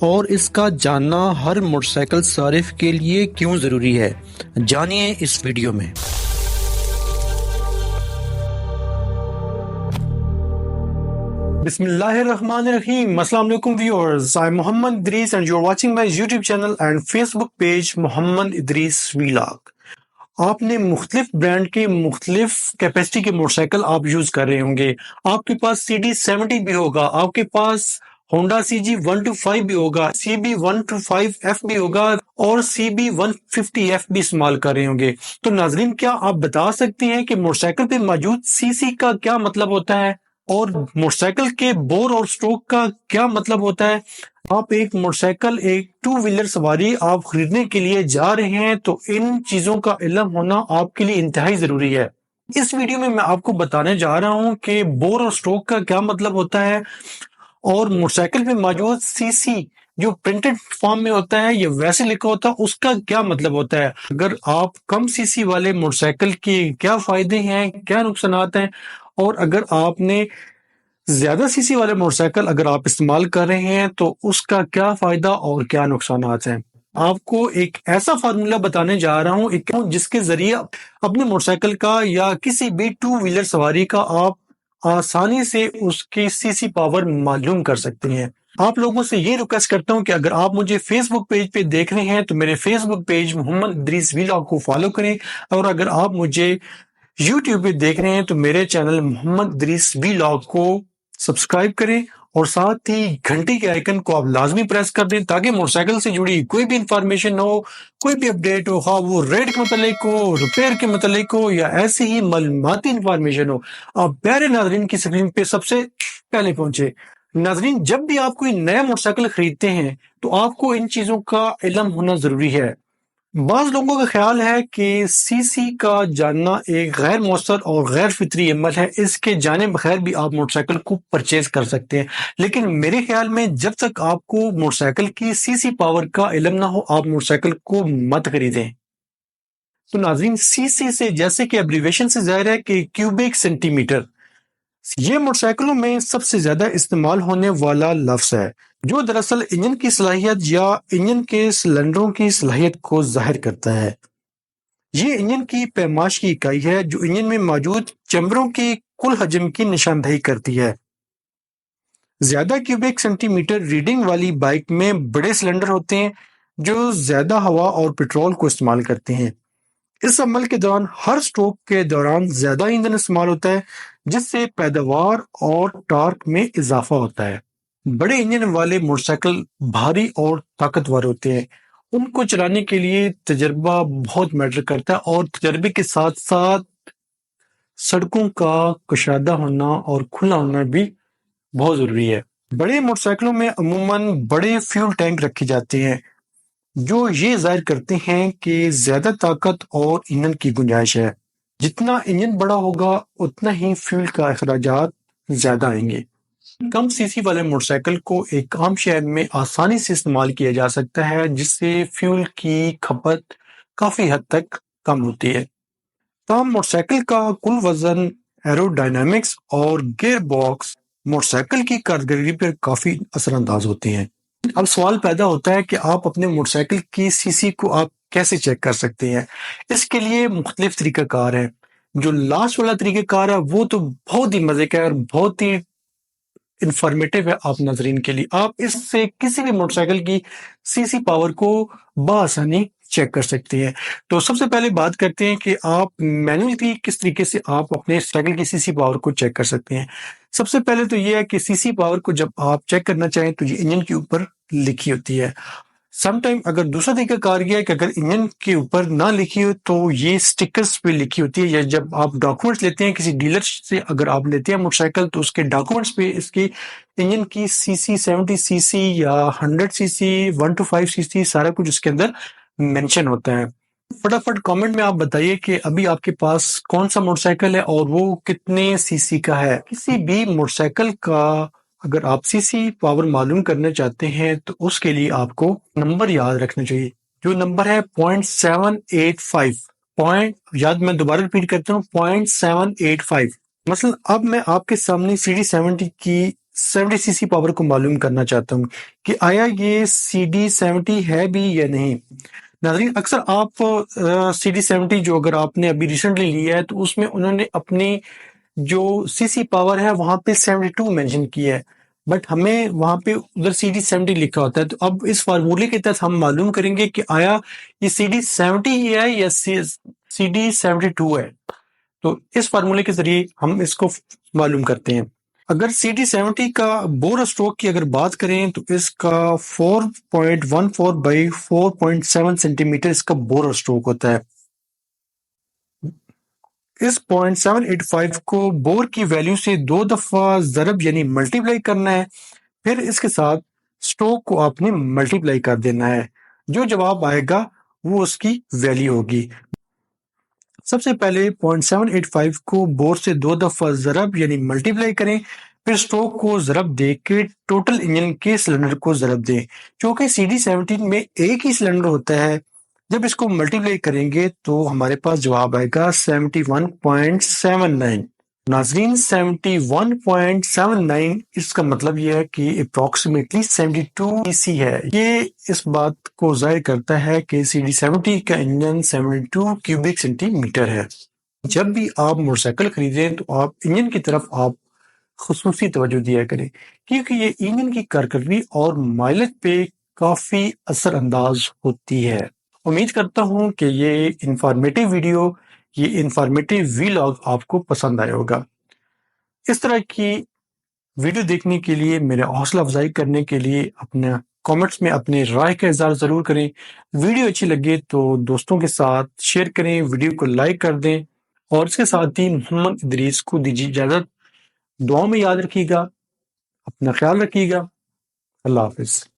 اور اس کا جاننا ہر موٹر سائیکل صارف کے لیے کیوں ضروری ہے، جانیے اس ویڈیو میں۔ بسم اللہ الرحمن الرحیم۔ السلام علیکم viewers, I'm Muhammad Idrees and you're watching my YouTube channel and Facebook page Muhammad Idrees vlog. آپ نے مختلف برانڈ کے مختلف کیپیسٹی کے موٹر سائیکل آپ یوز کر رہے ہوں گے۔ آپ کے پاس CD70 بھی ہوگا، آپ کے پاس ہونڈا CG125 بھی ہوگا، CB125F بھی ہوگا اور CB150F بھی استعمال کر رہے ہوں گے۔ تو ناظرین، کیا آپ بتا سکتے ہیں کہ موٹر سائیکل پہ موجود CC کا کیا مطلب ہوتا ہے اور موٹر سائیکل کے بور اور سٹروک کا کیا مطلب ہوتا ہے؟ آپ ایک موٹر سائیکل، ایک ٹو ویلر سواری آپ خریدنے کے لیے جا رہے ہیں تو ان چیزوں کا علم ہونا آپ کے لیے انتہائی ضروری ہے۔ اس ویڈیو میں آپ کو بتانے جا رہا ہوں کہ بور اور سٹروک کا کیا مطلب ہوتا ہے اور موٹر سائیکل میں موجود CC جو پرنٹڈ فارم میں ہوتا ہے یا ویسے لکھا ہوتا ہے اس کا کیا مطلب ہوتا ہے۔ اگر آپ کم CC والے موٹر سائیکل کے کیا فائدے ہیں، کیا نقصانات ہیں، اور اگر آپ نے زیادہ CC والے موٹر سائیکل اگر آپ استعمال کر رہے ہیں تو اس کا کیا فائدہ اور کیا نقصانات ہیں۔ آپ کو ایک ایسا فارمولا بتانے جا رہا ہوں جس کے ذریعے اپنے موٹر سائیکل کا یا کسی بھی ٹو ویلر سواری کا آپ آسانی سے اس کی CC پاور معلوم کر سکتے ہیں۔ آپ لوگوں سے یہ ریکویسٹ کرتا ہوں کہ اگر آپ مجھے فیس بک پیج پہ دیکھ رہے ہیں تو میرے فیس بک پیج محمد ادریس ویلاگ کو فالو کریں، اور اگر آپ مجھے یوٹیوب پہ دیکھ رہے ہیں تو میرے چینل محمد ادریس ویلاگ کو سبسکرائب کریں اور ساتھ ہی گھنٹی کے آئیکن کو آپ لازمی پریس کر دیں تاکہ موٹر سائیکل سے جڑی کوئی بھی انفارمیشن ہو، کوئی بھی اپڈیٹ ہو، خواہ وہ ریٹ کے متعلق ہو، ریپیئر کے متعلق ہو یا ایسے ہی معلوماتی انفارمیشن ہو، آپ پیارے ناظرین کی اسکرین پہ سب سے پہلے پہنچے۔ ناظرین، جب بھی آپ کوئی نیا موٹر سائیکل خریدتے ہیں تو آپ کو ان چیزوں کا علم ہونا ضروری ہے۔ بعض لوگوں کا خیال ہے کہ CC کا جاننا ایک غیر مؤثر اور غیر فطری عمل ہے، اس کے جانے بغیر بھی آپ موٹر سائیکل کو پرچیز کر سکتے ہیں، لیکن میرے خیال میں جب تک آپ کو موٹر سائیکل کی CC پاور کا علم نہ ہو آپ موٹر سائیکل کو مت خریدیں۔ تو ناظرین، CC سے جیسے کہ ایبریویشن سے ظاہر ہے کہ کیوبک سینٹی میٹر، یہ موٹر سائیکلوں میں سب سے زیادہ استعمال ہونے والا لفظ ہے جو دراصل انجن کی صلاحیت یا انجن کے سلنڈروں کی صلاحیت کو ظاہر کرتا ہے۔ یہ انجن کی پیمائش کی اکائی ہے جو انجن میں موجود چیمبروں کی کل حجم کی نشاندہی کرتی ہے۔ زیادہ کیوبک سینٹی میٹر ریڈنگ والی بائک میں بڑے سلنڈر ہوتے ہیں جو زیادہ ہوا اور پٹرول کو استعمال کرتے ہیں۔ اس عمل کے دوران ہر سٹروک کے دوران زیادہ ایندھن استعمال ہوتا ہے جس سے پیداوار اور ٹارک میں اضافہ ہوتا ہے۔ بڑے انجن والے موٹر سائیکل بھاری اور طاقتور ہوتے ہیں، ان کو چلانے کے لیے تجربہ بہت میٹر کرتا ہے اور تجربے کے ساتھ ساتھ سڑکوں کا کشادہ ہونا اور کھلا ہونا بھی بہت ضروری ہے۔ بڑے موٹر سائیکلوں میں عموماً بڑے فیول ٹینک رکھے جاتے ہیں جو یہ ظاہر کرتے ہیں کہ زیادہ طاقت اور ایندھن کی گنجائش ہے۔ جتنا انجن بڑا ہوگا اتنا ہی فیول کا اخراجات زیادہ آئیں گے۔ کم CC والے موٹر سائیکل کو ایک عام شہر میں آسانی سے استعمال کیا جا سکتا ہے جس سے فیول کی کھپت کافی حد تک کم ہوتی ہے۔ تاہم موٹر سائیکل کا کل وزن، ایرو ڈائنامکس اور گیئر باکس موٹر سائیکل کی کارکردگی پر کافی اثر انداز ہوتے ہیں۔ اب سوال پیدا ہوتا ہے کہ آپ اپنے موٹر سائیکل کی CC کو آپ کیسے چیک کر سکتے ہیں؟ اس کے لیے مختلف طریقہ کار ہیں۔ جو لاسٹ والا طریقہ کار ہے وہ تو بہت ہی مزے کا ہے اور بہت ہی انفارمیٹیو ہے آپ ناظرین کے لیے۔ آپ اس سے کسی بھی موٹر سائیکل کی CC پاور کو بآسانی چیک کر سکتے ہیں۔ تو سب سے پہلے بات کرتے ہیں کہ آپ مینولی کس طریقے سے آپ اپنے سائیکل کی CC پاور کو چیک کر سکتے ہیں۔ سب سے پہلے تو یہ ہے کہ CC پاور کو جب آپ چیک کرنا چاہیں تو یہ انجن کے اوپر لکھی ہوتی ہے۔ سم ٹائم اگر دوسرا طریقہ کار یہ ہے کہ اگر انجن کے اوپر نہ لکھی ہو تو یہ سٹکرز پہ لکھی ہوتی ہے، یا جب آپ ڈاکومنٹس لیتے ہیں کسی ڈیلر سے، اگر آپ لیتے ہیں موٹر سائیکل تو اس کے ڈاکومنٹس پہ اس کی انجن کی CC 70cc یا 100cc 125cc سارا کچھ اس کے اندر مینشن ہوتا ہے۔ فٹافٹ کامنٹ میں آپ بتائیے کہ ابھی آپ کے پاس کون سا موٹر سائیکل ہے اور وہ کتنے CC کا ہے۔ کسی بھی موٹر سائیکل کا اگر آپ CC پاور معلوم کرنا چاہتے ہیں تو اس کے لیے آپ کو نمبر یاد رکھنا چاہیے، جو نمبر ہے 0.785 یاد، میں دوبارہ ریپیٹ کرتا ہوں 0.785۔ مثلا اب میں آپ کے سامنے CD70 کی 70cc پاور کو معلوم کرنا چاہتا ہوں کہ آیا یہ CD70 ہے بھی یا نہیں۔ ناظرین اکثر آپ CD70 جو اگر آپ نے ابھی ریسنٹلی لیا ہے تو اس میں انہوں نے اپنی جو CC پاور ہے وہاں پہ 72 مینشن کیا ہے، بٹ ہمیں وہاں پہ ادھر CD70 لکھا ہوتا ہے۔ تو اب اس فارمولے کے تحت ہم معلوم کریں گے کہ آیا یہ CD70 ہی ہے یا CD72 ہے۔ تو اس فارمولے کے ذریعے ہم اس کو معلوم کرتے ہیں۔ اگر CD70 کا بور اسٹروک کی اگر بات کریں تو اس کا 4.14 بائی 4.7 سینٹی میٹر اس کا بور اسٹروک ہوتا ہے۔ اس 0.785 کو بور کی ویلیو سے 2 دفعہ ضرب یعنی ملٹیپلائی کرنا ہے، پھر اس کے ساتھ اسٹروک کو آپ نے ملٹیپلائی کر دینا ہے، جو جواب آئے گا وہ اس کی ویلیو ہوگی۔ سب سے پہلے 0.785 کو بور سے 2 دفعہ ضرب یعنی ملٹیپلائی کریں، پھر اسٹروک کو ضرب دے کے ٹوٹل انجن کے سلنڈر کو ضرب دیں۔ چونکہ CD17 میں ایک ہی سلنڈر ہوتا ہے، جب اس کو ملٹیپلائی کریں گے تو ہمارے پاس جواب آئے گا 71.79۔ ناظرین 71.79 اس کا مطلب یہ ہے کہ اپروکسیمیٹلی 72 سی ہے۔ یہ اس بات کو ظاہر کرتا ہے کہ CD70 کا انجن 72 کیوبک سینٹی میٹر ہے۔ جب بھی آپ موٹر سائیکل خریدیں تو آپ انجن کی طرف آپ خصوصی توجہ دیا کریں، کیونکہ یہ انجن کی کارکردگی اور مائلیج پہ کافی اثر انداز ہوتی ہے۔ امید کرتا ہوں کہ یہ انفارمیٹیو ویڈیو، یہ انفارمیٹیو ویلاگ آپ کو پسند آیا ہوگا۔ اس طرح کی ویڈیو دیکھنے کے لیے، میرے حوصلہ افزائی کرنے کے لیے اپنے کامنٹس میں اپنے رائے کا اظہار ضرور کریں۔ ویڈیو اچھی لگے تو دوستوں کے ساتھ شیئر کریں، ویڈیو کو لائک کر دیں، اور اس کے ساتھ ہی محمد ادریس کو دیجیے اجازت۔ دعاؤں میں یاد رکھیے گا، اپنا خیال رکھیے گا۔ اللہ حافظ۔